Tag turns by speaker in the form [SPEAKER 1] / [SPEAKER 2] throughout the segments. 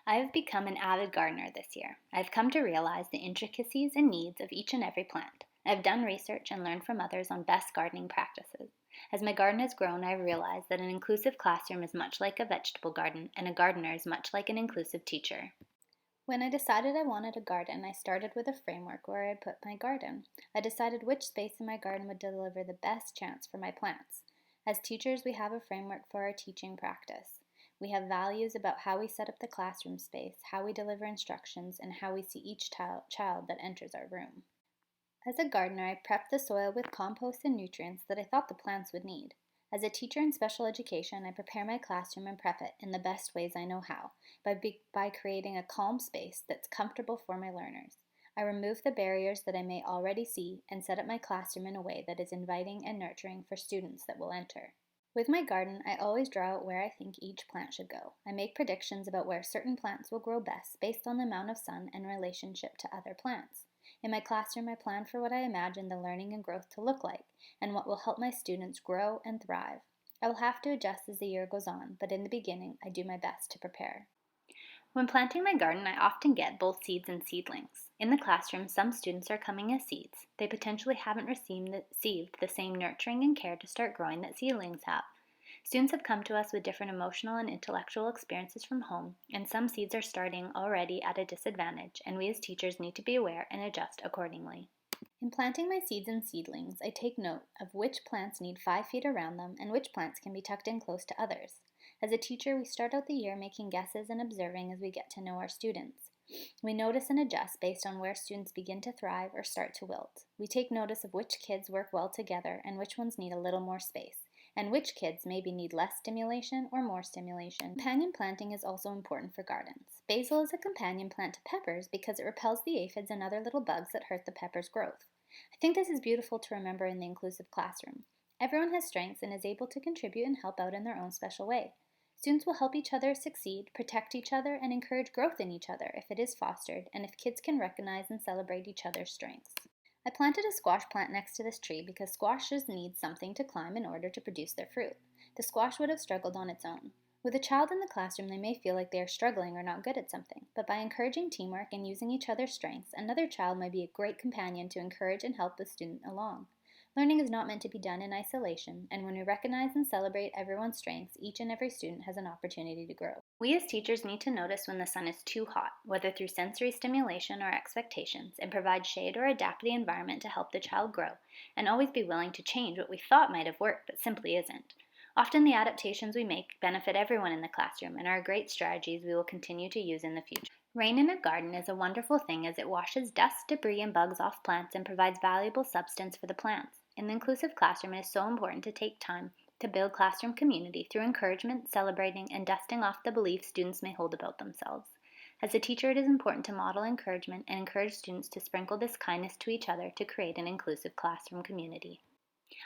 [SPEAKER 1] I have become an avid gardener this year. I've come to realize the intricacies and needs of each and every plant. I've done research and learned from others on best gardening practices. As my garden has grown, I've realized that an inclusive classroom is much like a vegetable garden, and a gardener is much like an inclusive teacher. When I decided I wanted a garden, I started with a framework where I'd put my garden. I decided which space in my garden would deliver the best chance for my plants. As teachers, we have a framework for our teaching practice. We have values about how we set up the classroom space, how we deliver instructions, and how we see each child that enters our room. As a gardener, I prep the soil with compost and nutrients that I thought the plants would need. As a teacher in special education, I prepare my classroom and prep it in the best ways I know how, by creating a calm space that's comfortable for my learners. I remove the barriers that I may already see and set up my classroom in a way that is inviting and nurturing for students that will enter. With my garden, I always draw out where I think each plant should go. I make predictions about where certain plants will grow best based on the amount of sun and relationship to other plants. In my classroom, I plan for what I imagine the learning and growth to look like, and what will help my students grow and thrive. I will have to adjust as the year goes on, but in the beginning, I do my best to prepare. When planting my garden, I often get both seeds and seedlings. In the classroom, some students are coming as seeds. They potentially haven't received the same nurturing and care to start growing that seedlings have. Students have come to us with different emotional and intellectual experiences from home, and some seeds are starting already at a disadvantage, and we as teachers need to be aware and adjust accordingly. In planting my seeds and seedlings, I take note of which plants need 5 feet around them and which plants can be tucked in close to others. As a teacher, we start out the year making guesses and observing as we get to know our students. We notice and adjust based on where students begin to thrive or start to wilt. We take notice of which kids work well together and which ones need a little more space, and which kids maybe need less stimulation or more stimulation. Companion planting is also important for gardens. Basil is a companion plant to peppers because it repels the aphids and other little bugs that hurt the pepper's growth. I think this is beautiful to remember in the inclusive classroom. Everyone has strengths and is able to contribute and help out in their own special way. Students will help each other succeed, protect each other, and encourage growth in each other if it is fostered and if kids can recognize and celebrate each other's strengths. I planted a squash plant next to this tree because squashes need something to climb in order to produce their fruit. The squash would have struggled on its own. With a child in the classroom, they may feel like they are struggling or not good at something, but by encouraging teamwork and using each other's strengths, another child might be a great companion to encourage and help the student along. Learning is not meant to be done in isolation, and when we recognize and celebrate everyone's strengths, each and every student has an opportunity to grow. We as teachers need to notice when the sun is too hot, whether through sensory stimulation or expectations, and provide shade or adapt the environment to help the child grow, and always be willing to change what we thought might have worked but simply isn't. Often the adaptations we make benefit everyone in the classroom and are great strategies we will continue to use in the future. Rain in a garden is a wonderful thing as it washes dust, debris, and bugs off plants and provides valuable substance for the plants. In the inclusive classroom, it is so important to take time to build classroom community through encouragement, celebrating, and dusting off the beliefs students may hold about themselves. As a teacher, it is important to model encouragement and encourage students to sprinkle this kindness to each other to create an inclusive classroom community.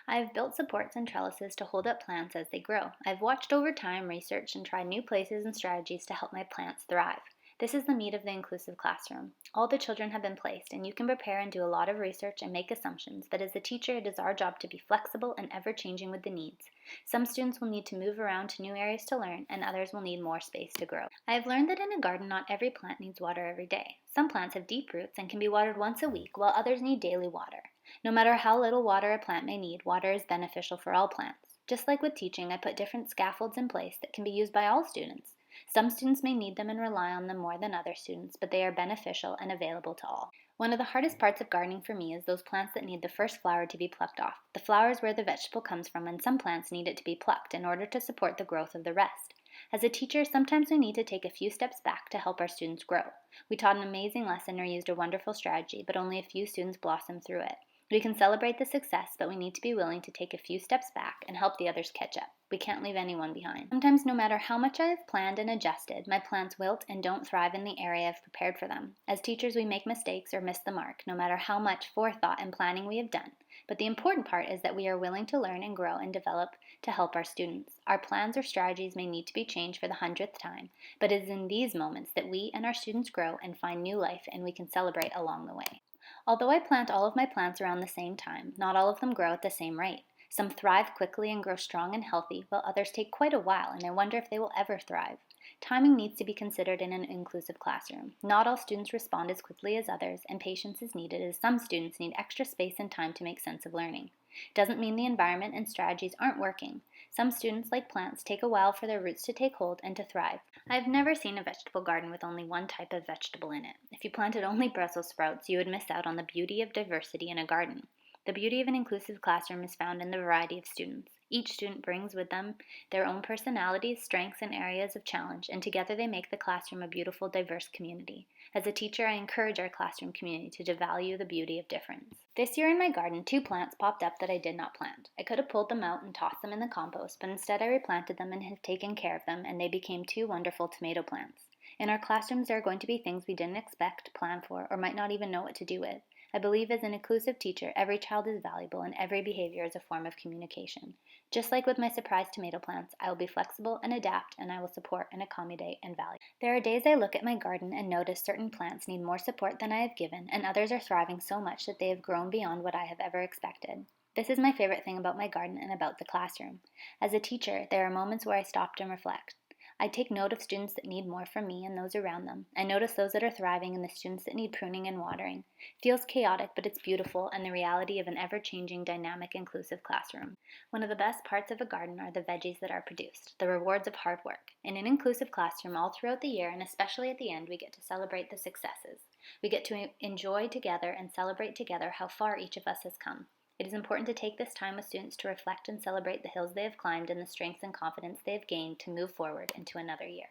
[SPEAKER 1] I have built supports and trellises to hold up plants as they grow. I have watched over time, researched, and tried new places and strategies to help my plants thrive. This is the meat of the inclusive classroom. All the children have been placed, and you can prepare and do a lot of research and make assumptions, but as a teacher, it is our job to be flexible and ever-changing with the needs. Some students will need to move around to new areas to learn, and others will need more space to grow. I have learned that in a garden, not every plant needs water every day. Some plants have deep roots and can be watered once a week, while others need daily water. No matter how little water a plant may need, water is beneficial for all plants. Just like with teaching, I put different scaffolds in place that can be used by all students. Some students may need them and rely on them more than other students, but they are beneficial and available to all. One of the hardest parts of gardening for me is those plants that need the first flower to be plucked off. The flower is where the vegetable comes from, and some plants need it to be plucked in order to support the growth of the rest. As a teacher, sometimes we need to take a few steps back to help our students grow. We taught an amazing lesson or used a wonderful strategy, but only a few students blossomed through it. We can celebrate the success, but we need to be willing to take a few steps back and help the others catch up. We can't leave anyone behind. Sometimes, no matter how much I have planned and adjusted, my plants wilt and don't thrive in the area I've prepared for them. As teachers, we make mistakes or miss the mark, no matter how much forethought and planning we have done. But the important part is that we are willing to learn and grow and develop to help our students. Our plans or strategies may need to be changed for the 100th time, but it is in these moments that we and our students grow and find new life, and we can celebrate along the way. Although I plant all of my plants around the same time, not all of them grow at the same rate. Some thrive quickly and grow strong and healthy, while others take quite a while, and I wonder if they will ever thrive. Timing needs to be considered in an inclusive classroom. Not all students respond as quickly as others, and patience is needed as some students need extra space and time to make sense of learning. It doesn't mean the environment and strategies aren't working. Some students, like plants, take a while for their roots to take hold and to thrive. I've never seen a vegetable garden with only one type of vegetable in it. If you planted only Brussels sprouts, you would miss out on the beauty of diversity in a garden. The beauty of an inclusive classroom is found in the variety of students. Each student brings with them their own personalities, strengths, and areas of challenge, and together they make the classroom a beautiful, diverse community. As a teacher, I encourage our classroom community to value the beauty of difference. This year in my garden, 2 plants popped up that I did not plant. I could have pulled them out and tossed them in the compost, but instead I replanted them and have taken care of them, and they became 2 wonderful tomato plants. In our classrooms, there are going to be things we didn't expect, plan for, or might not even know what to do with. I believe as an inclusive teacher, every child is valuable and every behavior is a form of communication. Just like with my surprise tomato plants, I will be flexible and adapt, and I will support and accommodate and value. There are days I look at my garden and notice certain plants need more support than I have given, and others are thriving so much that they have grown beyond what I have ever expected. This is my favorite thing about my garden and about the classroom. As a teacher, there are moments where I stop and reflect. I take note of students that need more from me and those around them. I notice those that are thriving and the students that need pruning and watering. It feels chaotic, but it's beautiful and the reality of an ever-changing, dynamic, inclusive classroom. One of the best parts of a garden are the veggies that are produced, the rewards of hard work. In an inclusive classroom, all throughout the year and especially at the end, we get to celebrate the successes. We get to enjoy together and celebrate together how far each of us has come. It is important to take this time with students to reflect and celebrate the hills they have climbed and the strength and confidence they have gained to move forward into another year.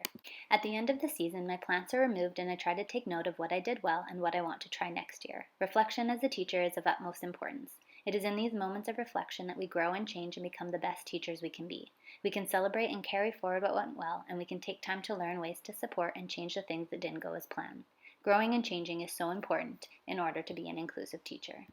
[SPEAKER 1] At the end of the season, my plants are removed and I try to take note of what I did well and what I want to try next year. Reflection as a teacher is of utmost importance. It is in these moments of reflection that we grow and change and become the best teachers we can be. We can celebrate and carry forward what went well, and we can take time to learn ways to support and change the things that didn't go as planned. Growing and changing is so important in order to be an inclusive teacher.